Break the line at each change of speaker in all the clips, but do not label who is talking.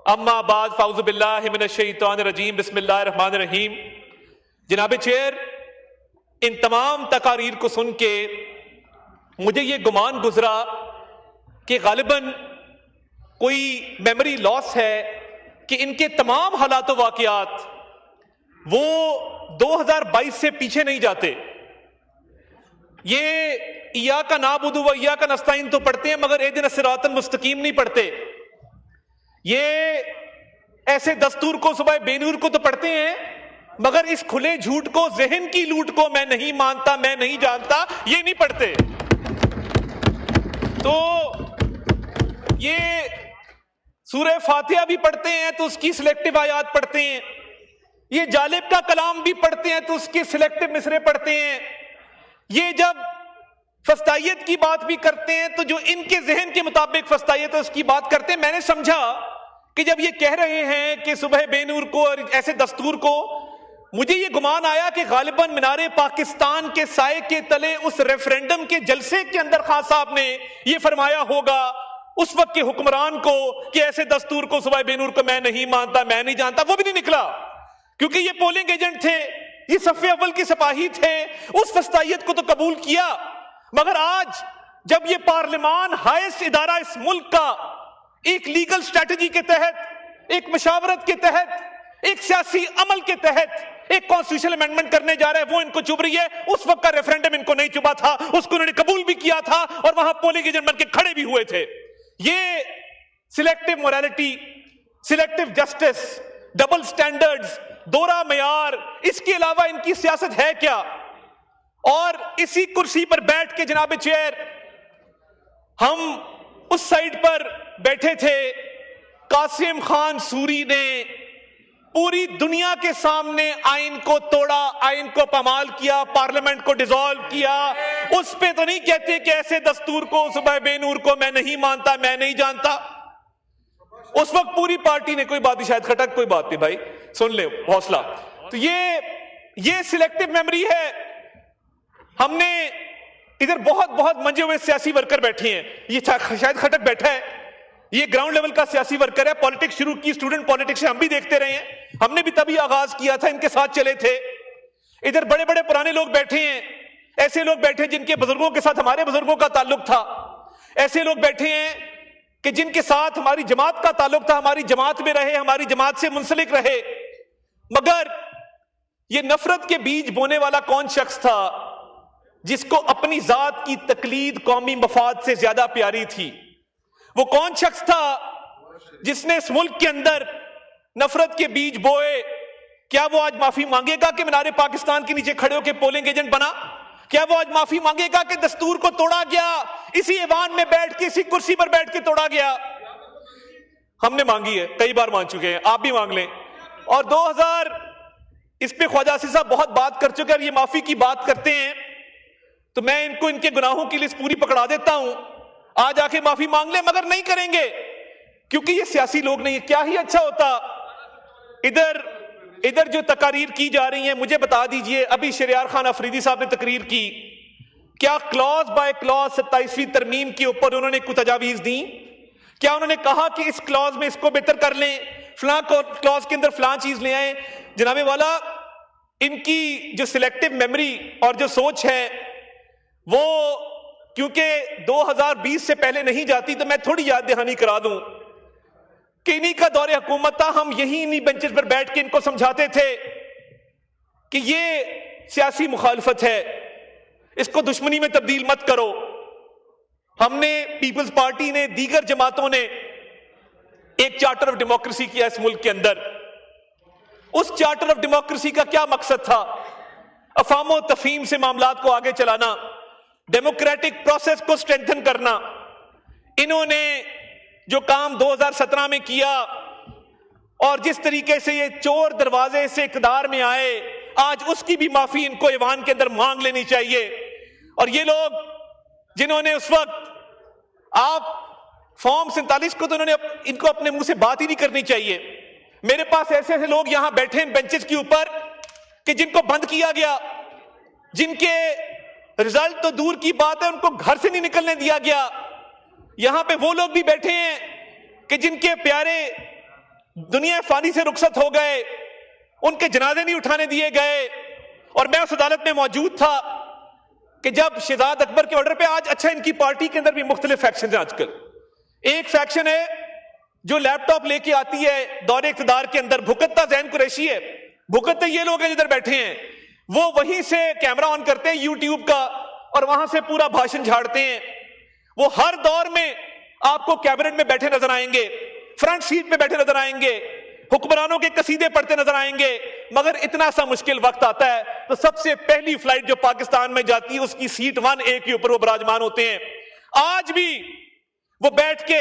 اما بعد فاعوذ باللہ من الشیطان الرجیم بسم اللہ الرحمن الرحیم. جناب چیئر، ان تمام تقاریر کو سن کے مجھے یہ گمان گزرا کہ غالباً کوئی میموری لاس ہے کہ ان کے تمام حالات و واقعات وہ 2022 سے پیچھے نہیں جاتے. یہ ایاک نعبد و ایاک نستعین تو پڑھتے ہیں مگر اہدنا الصراط المستقیم نہیں پڑھتے. یہ ایسے دستور کو صبح بے نور کو تو پڑھتے ہیں مگر اس کھلے جھوٹ کو، ذہن کی لوٹ کو میں نہیں مانتا، میں نہیں جانتا، یہ نہیں پڑھتے. تو یہ سورہ فاتحہ بھی پڑھتے ہیں تو اس کی سلیکٹو آیات پڑھتے ہیں، یہ جالب کا کلام بھی پڑھتے ہیں تو اس کے سلیکٹو مصرے پڑھتے ہیں. یہ جب فسطائیت کی بات بھی کرتے ہیں تو جو ان کے ذہن کے مطابق فسطائیت ہے اس کی بات کرتے ہیں. میں نے سمجھا کہ جب یہ کہہ رہے ہیں کہ صبح بے نور کو اور ایسے دستور کو، مجھے یہ گمان آیا کہ غالباً مینار پاکستان کے سائے کے تلے اس ریفرینڈم کے جلسے کے اندر خان صاحب نے یہ فرمایا ہوگا اس وقت کے حکمران کو کہ ایسے دستور کو صبح بے نور کو میں نہیں مانتا، میں نہیں جانتا. وہ بھی نہیں نکلا کیونکہ یہ پولنگ ایجنٹ تھے، یہ صف اول کے سپاہی تھے. اس فسطائیت کو تو قبول کیا مگر آج جب یہ پارلیمان ہائیسٹ ادارہ اس ملک کا ایک لیگل سٹریٹجی کے تحت، ایک مشاورت کے تحت، ایک سیاسی عمل کے تحت ایک کانسٹیٹیوشنل امینڈمنٹ کرنے جا رہا ہے، وہ ان کو چبھ رہی ہے. اس وقت کا ریفرینڈم ان کو نہیں چبھا تھا، اس کو انہوں نے قبول بھی کیا تھا اور وہاں پولنگ ایجنٹ بن کے کھڑے بھی ہوئے تھے. یہ selective morality, selective justice, double standards, دوہرا معیار، اس کے علاوہ ان کی سیاست ہے کیا؟ اور اسی کرسی پر بیٹھ کے جناب چیئر ہم اس سائیڈ پر بیٹھے تھے، قاسم خان سوری نے پوری دنیا کے سامنے آئین کو توڑا، آئین کو پامال کیا، پارلیمنٹ کو ڈیزالو کیا. اس پہ تو نہیں کہتے کہ ایسے دستور کو صبح بے نور کو میں نہیں مانتا، میں نہیں جانتا. اس وقت پوری پارٹی نے، کوئی بات نہیں، شاید کھٹک، کوئی بات نہیں بھائی، سن لے، حوصلہ. تو یہ سلیکٹو میموری ہے. ہم نے ادھر بہت منجے ہوئے سیاسی ورکر بیٹھے ہیں، یہ شاید کھٹک بیٹھا ہے، یہ گراؤنڈ لیول کا سیاسی ورکر ہے. پالیٹکس شروع کی، اسٹوڈنٹ پالیٹکس سے ہم بھی دیکھتے رہے ہیں، ہم نے بھی تبھی آغاز کیا تھا، ان کے ساتھ چلے تھے. ادھر بڑے بڑے پرانے لوگ بیٹھے ہیں، ایسے لوگ بیٹھے جن کے بزرگوں کے ساتھ ہمارے بزرگوں کا تعلق تھا، ایسے لوگ بیٹھے ہیں کہ جن کے ساتھ ہماری جماعت کا تعلق تھا، ہماری جماعت میں رہے، ہماری جماعت سے منسلک رہے. مگر یہ نفرت کے بیج بونے والا کون شخص تھا جس کو اپنی ذات کی تقلید قومی مفاد سے زیادہ پیاری تھی؟ وہ کون شخص تھا جس نے اس ملک کے اندر نفرت کے بیج بوئے؟ کیا وہ آج معافی مانگے گا کہ مینار پاکستان کے نیچے کھڑے ہو کے پولنگ ایجنٹ بنا؟ کیا وہ آج معافی مانگے گا کہ دستور کو توڑا گیا، اسی ایوان میں بیٹھ کے، اسی کرسی پر بیٹھ کے توڑا گیا؟ ہم نے مانگی ہے، کئی بار مانگ چکے ہیں، آپ بھی مانگ لیں. اور 2000 اس پہ خواجہ آصف صاحب بہت بات کر چکے، اور یہ معافی کی بات کرتے ہیں تو میں ان کو ان کے گناہوں کی لسٹ پوری پکڑا دیتا ہوں، آج آ کے معافی مانگ لیں، مگر نہیں کریں گے کیونکہ یہ سیاسی لوگ نہیں ہیں. کیا ہی اچھا ہوتا ادھر جو تقاریر کی جا رہی ہیں، مجھے بتا دیجئے، ابھی شریار خان افریدی صاحب نے تقریر کی، کیا کلاز بائی کلاز 27ویں ترمیم کے اوپر انہوں نے کوئی تجاویز دیں؟ کیا انہوں نے کہا کہ اس کلاز میں اس کو بہتر کر لیں، فلاں کلاز کے اندر فلاں چیز لے آئیں؟ جناب والا، ان کی جو سلیکٹو میموری اور جو سوچ ہے وہ کیونکہ 2020 سے پہلے نہیں جاتی، تو میں تھوڑی یاد دہانی کرا دوں کہ انہی کا دور حکومت تھا. ہم یہی انہی بینچز پر بیٹھ کے ان کو سمجھاتے تھے کہ یہ سیاسی مخالفت ہے، اس کو دشمنی میں تبدیل مت کرو. ہم نے، پیپلز پارٹی نے، دیگر جماعتوں نے ایک چارٹر آف ڈیموکریسی کیا اس ملک کے اندر. اس چارٹر آف ڈیموکریسی کا کیا مقصد تھا؟ افہام و تفہیم سے معاملات کو آگے چلانا، ڈیموکریٹک پروسیس کو سٹرینتھن کرنا. انہوں نے جو کام 2017 میں کیا اور جس طریقے سے یہ چور دروازے سے اقتدار میں آئے، آج اس کی بھی معافی ان کو ایوان کے اندر مانگ لینی چاہیے. اور یہ لوگ جنہوں نے اس وقت، آپ فارم 47 کو تو انہوں نے ان کو اپنے منہ سے بات ہی نہیں کرنی چاہیے. میرے پاس ایسے ایسے لوگ یہاں بیٹھے ہیں بینچز کے اوپر کہ جن کو بند کیا گیا، جن کے رزلٹ تو دور کی بات ہے ان کو گھر سے نہیں نکلنے دیا گیا. یہاں پہ وہ لوگ بھی بیٹھے ہیں کہ جن کے پیارے دنیا فانی سے رخصت ہو گئے ان کے جنازے نہیں اٹھانے دیے گئے. اور میں اس عدالت میں موجود تھا کہ جب شہزاد اکبر کے آرڈر پہ آج اچھا ان کی پارٹی کے اندر بھی مختلف فیکشن ہیں. آج کل ایک فیکشن ہے جو لیپ ٹاپ لے کے آتی ہے دور اقتدار کے اندر, بھکتتا زین قریشی ہے, بھکتتے یہ لوگ ہیں جدھر بیٹھے ہیں, وہ وہیں سے کیمرہ آن کرتے ہیں یوٹیوب کا اور وہاں سے پورا بھاشن جھاڑتے ہیں. وہ ہر دور میں آپ کو کیبنٹ میں بیٹھے نظر آئیں گے, فرنٹ سیٹ پہ بیٹھے نظر آئیں گے, حکمرانوں کے قصیدے پڑھتے نظر آئیں گے. مگر اتنا سا مشکل وقت آتا ہے تو سب سے پہلی فلائٹ جو پاکستان میں جاتی ہے اس کی سیٹ 1A کے اوپر وہ براجمان ہوتے ہیں. آج بھی وہ بیٹھ کے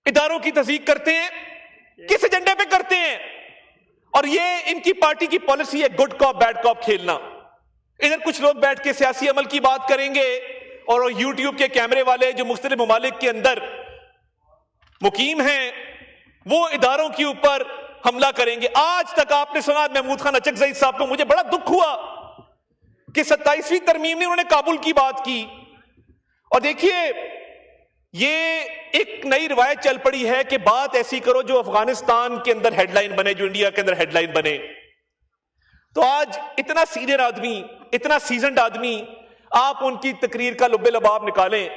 اداروں کی تصدیق کرتے ہیں. کس ایجنڈے پہ کرتے ہیں؟ اور یہ ان کی پارٹی کی پالیسی ہے گڈ کاپ بیڈ کاپ کھیلنا. ادھر کچھ لوگ بیٹھ کے سیاسی عمل کی بات کریں گے اور یوٹیوب کے کیمرے والے جو مختلف ممالک کے اندر مقیم ہیں وہ اداروں کے اوپر حملہ کریں گے. آج تک آپ نے سنا محمود خان اچکزئی صاحب کو, مجھے بڑا دکھ ہوا کہ 27ویں ترمیم میں انہوں نے کابل کی بات کی. اور دیکھیے یہ ایک نئی روایت چل پڑی ہے کہ بات ایسی کرو جو افغانستان کے اندر ہیڈ لائن بنے, جو انڈیا کے اندر ہیڈ لائن بنے. تو آج اتنا سینئر آدمی, اتنا سیزنڈ آدمی, آپ ان کی تقریر کا لب لباب نکالیں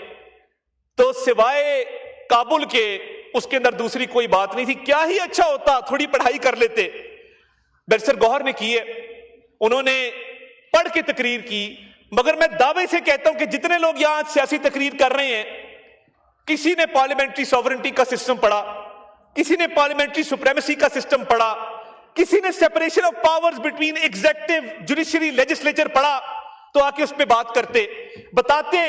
تو سوائے کابل کے اس کے اندر دوسری کوئی بات نہیں تھی. کیا ہی اچھا ہوتا تھوڑی پڑھائی کر لیتے. بیرسٹر گوہر نے کی ہے, انہوں نے پڑھ کے تقریر کی. مگر میں دعوے سے کہتا ہوں کہ جتنے لوگ یہاں سیاسی تقریر کر رہے ہیں, کسی نے پارلیمنٹری سوورنٹی کا سسٹم پڑھا, کسی نے پارلیمنٹری سپریمیسی کا سسٹم پڑھا, کسی نے separation of powers between executive judiciary legislature پڑھا, تو آ کے اس پہ بات کرتے, بتاتے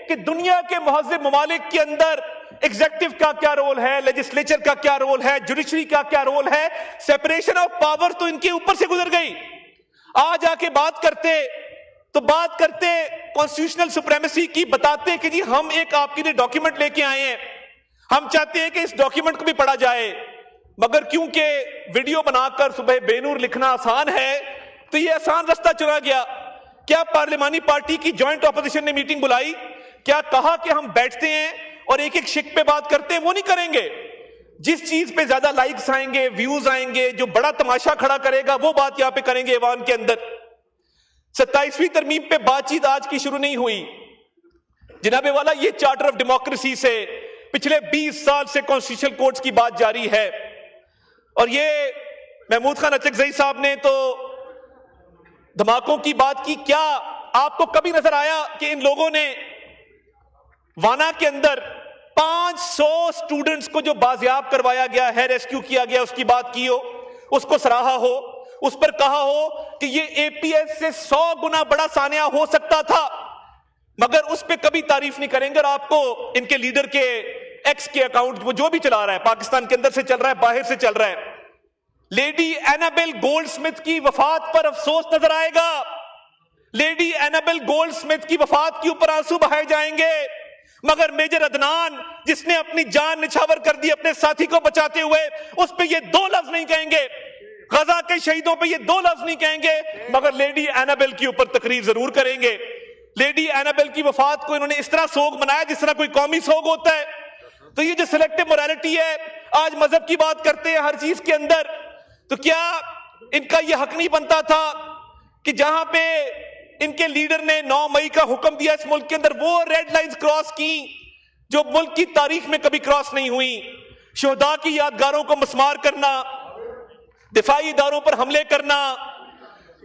کہ دنیا کے مہذب ممالک کے اندر ایگزیکٹو کا کیا رول ہے, لیجسلیچر کا کیا رول ہے, جوڈیشری کا کیا رول ہے. سیپریشن آف پاور تو ان کے اوپر سے گزر گئی. آج آ کے بات کرتے تو بات کرتے کانسٹیٹیوشنل سپریمیسی کی, بتاتے کہ جی ہم ایک آپ کے لیے ڈاکیومنٹ لے کے آئے ہیں, ہم چاہتے ہیں کہ اس ڈاکیومنٹ کو بھی پڑھا جائے. مگر کیونکہ ویڈیو بنا کر صبح بے نور لکھنا آسان ہے تو یہ آسان رستہ چنا گیا. کیا پارلیمانی پارٹی کی جوائنٹ اپوزیشن نے میٹنگ بلائی؟ کیا کہا کہ ہم بیٹھتے ہیں اور ایک ایک شک پہ بات کرتے ہیں؟ وہ نہیں کریں گے. جس چیز پہ زیادہ لائکس آئیں گے, ویوز آئیں گے, جو بڑا تماشا کھڑا کرے گا, وہ بات یہاں پہ کریں گے ایوان کے اندر. 27ویں ترمیم پہ بات چیت آج کی شروع نہیں ہوئی جناب والا, یہ چارٹر آف ڈیموکریسی سے پچھلے 20 سال سے کانسٹیٹیوشنل کورٹس کی بات جاری ہے. اور یہ محمود خان اچکزئی صاحب نے تو دھماکوں کی بات کی. کیا آپ کو کبھی نظر آیا کہ ان لوگوں نے وانا کے اندر 500 سٹوڈنٹس کو جو بازیاب کروایا گیا ہے, ریسکیو کیا گیا, اس کی بات کی ہو, اس کو سراہا ہو, اس پر کہا ہو کہ یہ اے پی ایس سے 100 گنا بڑا سانحہ ہو سکتا تھا, مگر اس پہ کبھی تعریف نہیں کریں گے. اور آپ کو ان کے لیڈر کے ایکس کے اکاؤنٹ وہ جو بھی چلا رہا ہے, پاکستان کے اندر سے چل رہا ہے, باہر سے چل رہا ہے, لیڈی اینابل گولڈ سمتھ کی وفات پر افسوس نظر آئے گا. لیڈی اینابل گولڈ سمتھ کی وفات کے اوپر آنسو بہائے جائیں گے, مگر میجر عدنان جس نے اپنی جان نچھاور کر دی اپنے ساتھی کو بچاتے ہوئے, اس پہ یہ 2 لفظ نہیں کہیں گے. غزہ کے شہیدوں پہ یہ 2 لفظ نہیں کہیں گے, مگر لیڈی اینابل کے اوپر تقریر ضرور کریں گے. لیڈی اینابل کی وفات کو انہوں نے اس طرح سوگ منایا جس طرح کوئی قومی سوگ ہوتا ہے. تو یہ جو سلیکٹو موریلٹی ہے, آج مذہب کی بات کرتے ہیں ہر چیز کے اندر, تو کیا ان کا یہ حق نہیں بنتا تھا کہ جہاں پہ ان کے لیڈر نے 9 مئی کا حکم دیا اس ملک کے اندر, وہ ریڈ لائنز کراس کی جو ملک کی تاریخ میں کبھی کراس نہیں ہوئی. شہداء کی یادگاروں کو مسمار کرنا, دفاعی اداروں پر حملے کرنا,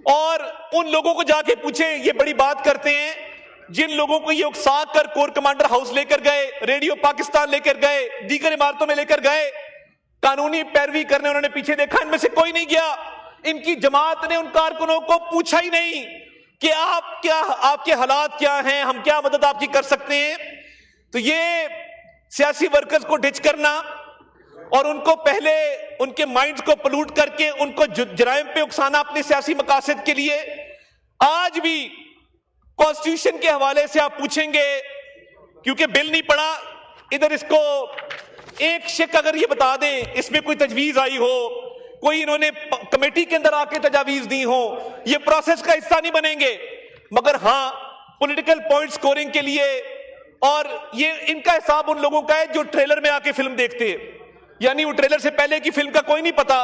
اور ان لوگوں کو جا کے پوچھیں, یہ بڑی بات کرتے ہیں جن لوگوں کو یہ اکسا کر کور کمانڈر ہاؤس لے کر گئے, ریڈیو پاکستان لے کر گئے, دیگر عمارتوں میں لے کر گئے, قانونی پیروی کرنے انہوں نے پیچھے دیکھا, ان میں سے کوئی نہیں گیا. ان کی جماعت نے ان کارکنوں کو پوچھا ہی نہیں کہ آپ کے حالات کیا ہیں, ہم کیا مدد آپ کی کر سکتے ہیں. تو یہ سیاسی ورکرز کو ڈچ کرنا اور ان کو پہلے ان کے مائنڈز کو پلوٹ کر کے ان کو جرائم پہ اکسانا اپنے سیاسی مقاصد کے لیے. آج بھی کانسٹیٹیوشن کے حوالے سے آپ پوچھیں گے, کیونکہ بل نہیں پڑا, ادھر اس کو ایک شک اگر یہ بتا دیں اس میں کوئی تجویز آئی ہو, کوئی انہوں نے کمیٹی کے اندر آ کے تجاویز دی ہو, یہ پروسیس کا حصہ نہیں بنیں گے. مگر ہاں پولیٹیکل پوائنٹ سکورنگ کے لیے, اور یہ ان کا حساب ان لوگوں کا ہے جو ٹریلر میں آ کے فلم دیکھتے ہیں. یعنی وہ ٹریلر سے پہلے کی فلم کا کوئی نہیں پتا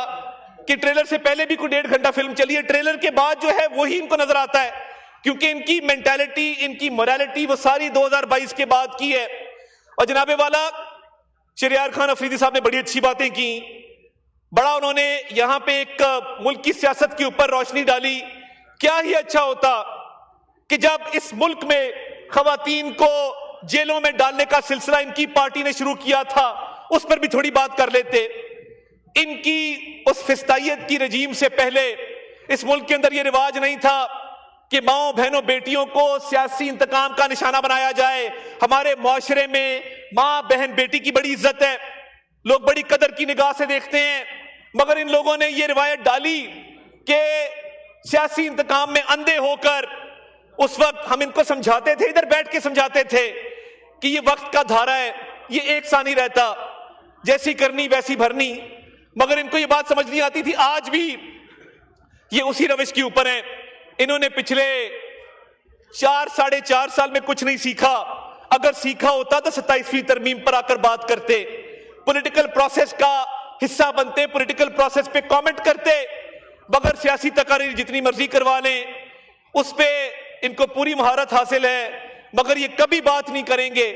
کہ ٹریلر سے پہلے بھی کوئی 1.5 گھنٹہ فلم چلی ہے، ٹریلر کے بعد جو ہے وہی ان کو نظر آتا ہے، کیونکہ ان کی مینٹالٹی، ان کی موریلٹی وہ ساری 2022 کے بعد کی ہے۔ اور جناب والا شہریار خان افریدی صاحب نے بڑی اچھی باتیں کی، بڑا انہوں نے یہاں پہ ایک ملک کی سیاست کے اوپر روشنی ڈالی۔ کیا ہی اچھا ہوتا کہ جب اس ملک میں خواتین کو جیلوں میں ڈالنے کا سلسلہ ان کی پارٹی نے شروع کیا تھا، اس پر بھی تھوڑی بات کر لیتے۔ ان کی اس فسطائیت کی رجیم سے پہلے اس ملک کے اندر یہ رواج نہیں تھا کہ ماؤں بہنوں بیٹیوں کو سیاسی انتقام کا نشانہ بنایا جائے۔ ہمارے معاشرے میں ماں بہن بیٹی کی بڑی عزت ہے، لوگ بڑی قدر کی نگاہ سے دیکھتے ہیں، مگر ان لوگوں نے یہ روایت ڈالی کہ سیاسی انتقام میں اندھے ہو کر اس وقت ہم ان کو سمجھاتے تھے، ادھر بیٹھ کے سمجھاتے تھے کہ یہ وقت کا دھارا ہے، یہ ایک سا نہیں رہتا، جیسی کرنی ویسی بھرنی، مگر ان کو یہ بات سمجھ نہیں آتی تھی۔ آج بھی یہ اسی روش کے اوپر ہیں۔ انہوں نے پچھلے 4-4.5 سال میں کچھ نہیں سیکھا، اگر سیکھا ہوتا تو 27ویں ترمیم پر آ کر بات کرتے، پولیٹیکل پروسیس کا حصہ بنتے، پولیٹیکل پروسیس پہ کامنٹ کرتے، مگر سیاسی تقاریر جتنی مرضی کروا لیں اس پہ ان کو پوری مہارت حاصل ہے، مگر یہ کبھی بات نہیں کریں گے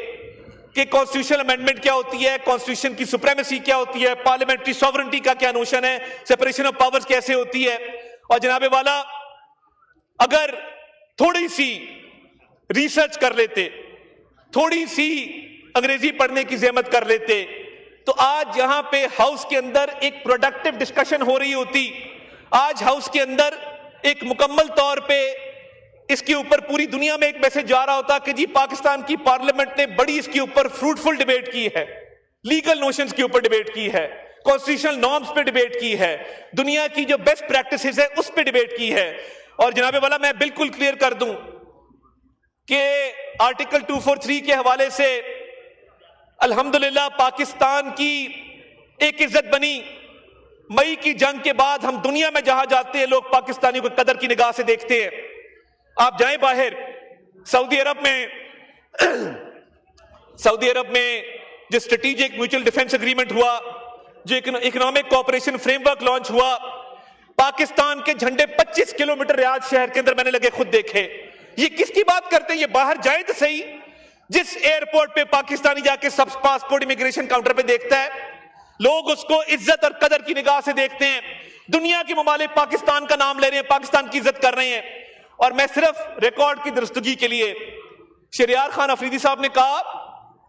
کہ کانسٹیٹیوشنل امینڈمنٹ کیا ہوتی ہے، کانسٹیٹیوشن کی سپریمیسی کیا ہوتی ہے، پارلیمنٹری سوورنٹی کا کیا نوشن ہے، سپریشن آف پاورز کیسے ہوتی ہے۔ اور جناب والا اگر تھوڑی سی ریسرچ کر لیتے، تھوڑی سی انگریزی پڑھنے کی زحمت کر لیتے، تو آج یہاں پہ ہاؤس کے اندر ایک پروڈکٹیو ڈسکشن ہو رہی ہوتی۔ آج ہاؤس کے اندر ایک مکمل طور پہ اس کے اوپر پوری دنیا میں ایک میسج جا رہا ہوتا کہ جی پاکستان کی پارلیمنٹ نے بڑی اس کے اوپر فروٹفل ڈیبیٹ کی ہے، لیگل نوشنز کے اوپر ڈیبیٹ کی ہے، کانسٹیٹیوشنل نارمز پہ ڈیبیٹ کی ہے، دنیا کی جو بیسٹ پریکٹسز ہے اس پہ ڈیبیٹ کی ہے۔ اور جناب والا میں بالکل کلیئر کر دوں کہ آرٹیکل 243 کے حوالے سے الحمدللہ پاکستان کی ایک عزت بنی۔ مئی کی جنگ کے بعد ہم دنیا میں جہاں جاتے ہیں لوگ پاکستانیوں کو قدر کی نگاہ سے دیکھتے ہیں۔ آپ جائیں باہر، سعودی عرب میں جو اسٹریٹجک میوچل ڈیفنس اگریمنٹ ہوا، جو economic cooperation frame work launch ہوا، پاکستان کے جھنڈے 25 کلومیٹر ریاض شہر کے اندر میں نے لگے خود دیکھے۔ یہ کس کی بات کرتے ہیں؟ یہ باہر جائیں تو صحیح، جس ایئرپورٹ پہ پاکستانی جا کے سب پاسپورٹ امیگریشن کاؤنٹر پہ دیکھتا ہے، لوگ اس کو عزت اور قدر کی نگاہ سے دیکھتے ہیں۔ دنیا کے ممالک پاکستان کا نام لے رہے ہیں، پاکستان کی عزت کر رہے ہیں۔ اور میں صرف ریکارڈ کی درستگی کے لیے، شہریار خان افریدی صاحب نے کہا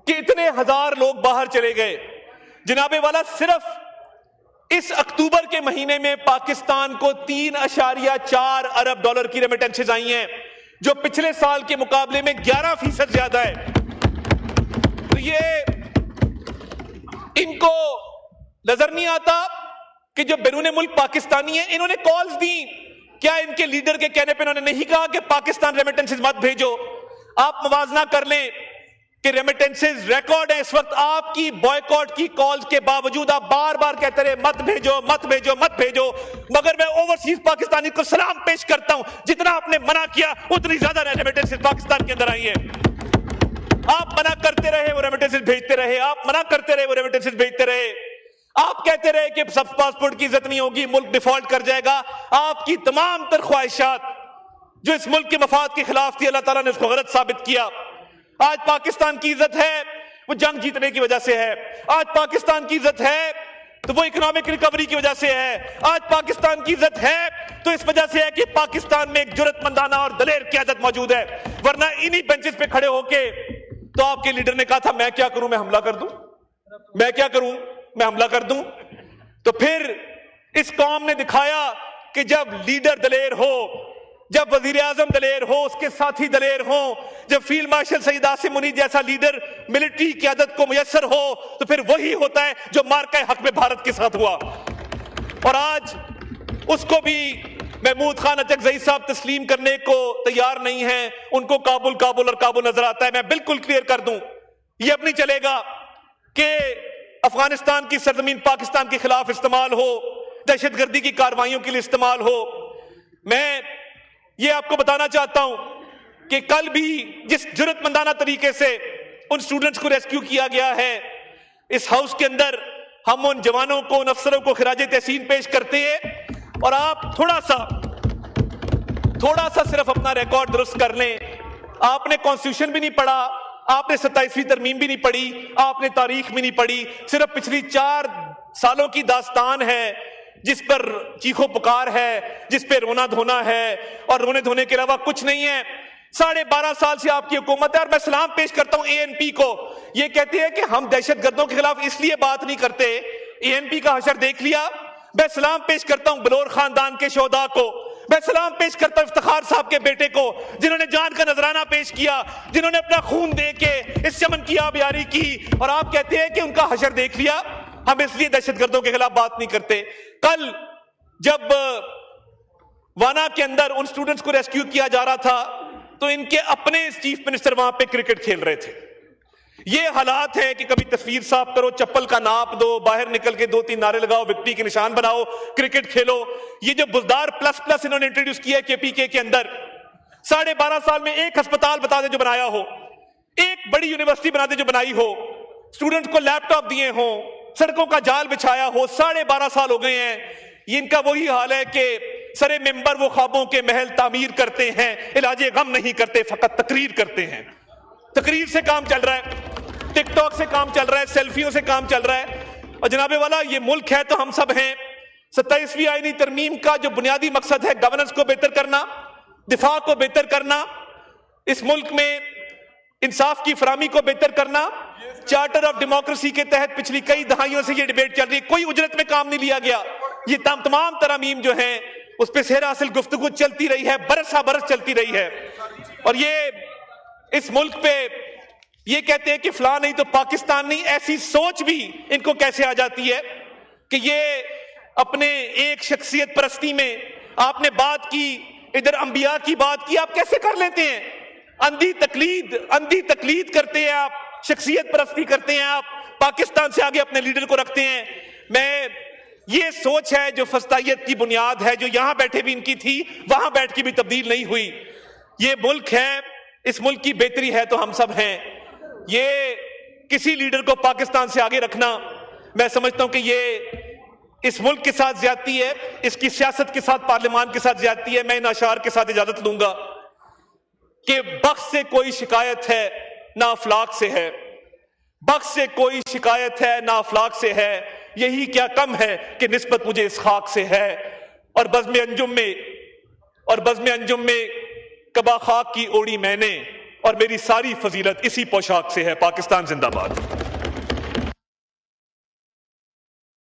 کہ اتنے ہزار لوگ باہر چلے گئے۔ جناب والا صرف اس اکتوبر کے مہینے میں پاکستان کو 3.4 ارب ڈالر کی ریمیٹنسز آئی ہیں، جو پچھلے سال کے مقابلے میں 11% زیادہ ہے۔ تو یہ ان کو نظر نہیں آتا کہ جو بیرون ملک پاکستانی ہیں انہوں نے کالز دی، کیا ان کے لیڈر کے کہنے پہ انہوں نے نہیں کہا کہ پاکستان ریمیٹنسز مت بھیجو؟ آپ موازنہ کر لیں کہ ریمیٹنسز ریکارڈ ہے اس وقت، آپ کی بوائیکاٹ کی کالز کے باوجود آپ بار بار کہتے رہے مت بھیجو مت بھیجو مت بھیجو، مگر میں اوورسیز پاکستانی کو سلام پیش کرتا ہوں، جتنا آپ نے منع کیا اتنی زیادہ ریمیٹنسز پاکستان کے اندر آئی ہیں۔ آپ منع کرتے رہے وہ ریمیٹنسز بھیجتے رہے، آپ منع کرتے رہے وہ ریمیٹنسز بھیجتے رہے، آپ کہتے رہے کہ سب پاسپورٹ کی عزت نہیں ہوگی، ملک ڈیفالٹ کر جائے گا۔ آپ کی تمام تر خواہشات جو اس ملک کے مفاد کے خلاف تھی، اللہ تعالیٰ نے اس کو غلط ثابت کیا۔ آج پاکستان کی عزت ہے وہ جنگ جیتنے کی وجہ سے ہے، آج پاکستان کی عزت ہے تو وہ اکنامک ریکوری کی وجہ سے ہے، آج پاکستان کی عزت ہے تو اس وجہ سے ہے کہ پاکستان میں ایک جرأت مندانہ اور دلیر قیادت موجود ہے، ورنہ انہی بینچز پہ کھڑے ہو کے تو آپ کے لیڈر نے کہا تھا میں کیا کروں، میں حملہ کر دوں، میں کیا کروں، میں حملہ کر دوں۔ تو پھر اس قوم نے دکھایا کہ جب لیڈر دلیر ہو، جب وزیر اعظم دلیر ہو، اس کے ساتھی دلیر ہوں، جب فیلڈ مارشل سعید عاصم منیر جیسا لیڈر ملٹری قیادت کو میسر ہو، تو پھر وہی ہوتا ہے جو مارکہ حق میں بھارت کے ساتھ ہوا۔ اور آج اس کو بھی محمود خان اچکزئی صاحب تسلیم کرنے کو تیار نہیں ہیں، ان کو کابل کابل اور کابل نظر آتا ہے۔ میں بالکل کلیئر کر دوں، یہ اب نہیں چلے گا کہ افغانستان کی سرزمین پاکستان کے خلاف استعمال ہو، دہشت گردی کی کارروائیوں کے لیے استعمال ہو۔ میں یہ آپ کو بتانا چاہتا ہوں کہ کل بھی جس جرأت مندانہ طریقے سے ان سٹوڈنٹس کو ریسکیو کیا گیا ہے، اس ہاؤس کے اندر ہم ان جوانوں کو، ان افسروں کو خراج تحسین پیش کرتے ہیں، اور آپ تھوڑا سا صرف اپنا ریکارڈ درست کر لیں. آپ نے کانسٹیٹیوشن بھی نہیں پڑھا، آپ نے 27ویں ترمیم بھی نہیں پڑھی، آپ نے تاریخ بھی نہیں پڑھی، صرف پچھلی 4 سالوں کی داستان ہے جس پر چیخو پکار ہے، جس پہ رونا دھونا ہے، اور رونے دھونے کے علاوہ کچھ نہیں ہے. 12.5 سال سے آپ کی حکومت ہے، اور میں سلام پیش کرتا ہوں ANP کو. یہ کہتے ہیں کہ ہم دہشت گردوں کے خلاف اس لیے بات نہیں کرتے. ANP کا حشر دیکھ لیا. میں سلام پیش کرتا ہوں بلور خاندان کے شہداء کو، میں سلام پیش کرتا ہوں افتخار صاحب کے بیٹے کو، جنہوں نے جان کا نذرانہ پیش کیا، جنہوں نے اپنا خون دے کے اس چمن کی آبیاری کی، اور آپ کہتے ہیں کہ ان کا حشر دیکھ لیا. ہم اس لیے دہشت گردوں کے خلاف بات نہیں کرتے. کل جب وانا کے اندر ان سٹوڈنٹس کو ریسکیو کیا جا رہا تھا تو ان کے اپنے چیف منسٹر وہاں پہ کرکٹ کھیل رہے تھے. یہ حالات ہیں کہ کبھی تصویر صاف کرو، چپل کا ناپ دو، باہر نکل کے 2-3 نعرے لگاؤ، وکٹری کے نشان بناؤ، کرکٹ کھیلو. یہ جو بزدار پلس انہوں نے انٹروڈیوس کیا ہے KPK کے اندر، 12.5 سال میں ایک ہسپتال بتا دے جو بنایا ہو، ایک بڑی یونیورسٹی بنا دے جو بنائی ہو، اسٹوڈنٹ کو لیپ ٹاپ دیے ہوں، سڑکوں کا جال بچھایا ہو. 12.5 سال ہو گئے ہیں. یہ ان کا وہی حال ہے کہ سرے ممبر وہ خوابوں کے محل تعمیر کرتے ہیں، علاج غم نہیں کرتے، فقط تقریر کرتے ہیں. تقریر سے کام چل رہا ہے، ٹک ٹاک سے کام چل رہا ہے، سیلفیوں سے کام چل رہا ہے. اور جناب والا، یہ ملک ہے تو ہم سب ہیں. 27ویں آئینی ترمیم کا جو بنیادی مقصد ہے گورننس کو بہتر کرنا، دفاع کو بہتر کرنا، اس ملک میں انصاف کی فراہمی کو بہتر کرنا. چارٹر آف ڈیموکریسی کے تحت پچھلی کئی دہائیوں سے یہ ڈیبیٹ چل رہی ہے، کوئی اجرت میں کام نہیں لیا گیا. یہ تمام ترامیم جو ہیں اس پہ سیر حاصل گفتگو چلتی رہی ہے، برس برس چلتی رہی ہے. اور یہ اس ملک پہ یہ کہتے ہیں کہ فلاں نہیں تو پاکستان نہیں. ایسی سوچ بھی ان کو کیسے آ جاتی ہے کہ یہ اپنے ایک شخصیت پرستی میں آپ نے بات کی، ادھر انبیاء کی بات کی، آپ کیسے کر لیتے ہیں؟ اندھی تقلید کرتے ہیں آپ، شخصیت پرستی کرتے ہیں آپ، پاکستان سے آگے اپنے لیڈر کو رکھتے ہیں. یہ سوچ ہے جو فسطائیت کی بنیاد ہے، جو یہاں بیٹھے بھی ان کی تھی، وہاں بیٹھ کے بھی تبدیل نہیں ہوئی. یہ ملک ہے، اس ملک کی بہتری ہے تو ہم سب ہیں. یہ کسی لیڈر کو پاکستان سے آگے رکھنا، میں سمجھتا ہوں کہ یہ اس ملک کے ساتھ زیادتی ہے، اس کی سیاست کے ساتھ، پارلیمان کے ساتھ زیادتی ہے. میں ان اشعار کے ساتھ اجازت لوں گا کہ بخت سے کوئی شکایت ہے نہ افلاک سے ہے، بخت سے کوئی شکایت ہے نہ افلاک سے ہے، یہی کیا کم ہے کہ نسبت مجھے اس خاک سے ہے. اور بزم انجم میں کبا خاک کی اوڑی میں نے، اور میری ساری فضیلت اسی پوشاک سے ہے. پاکستان زندہ باد.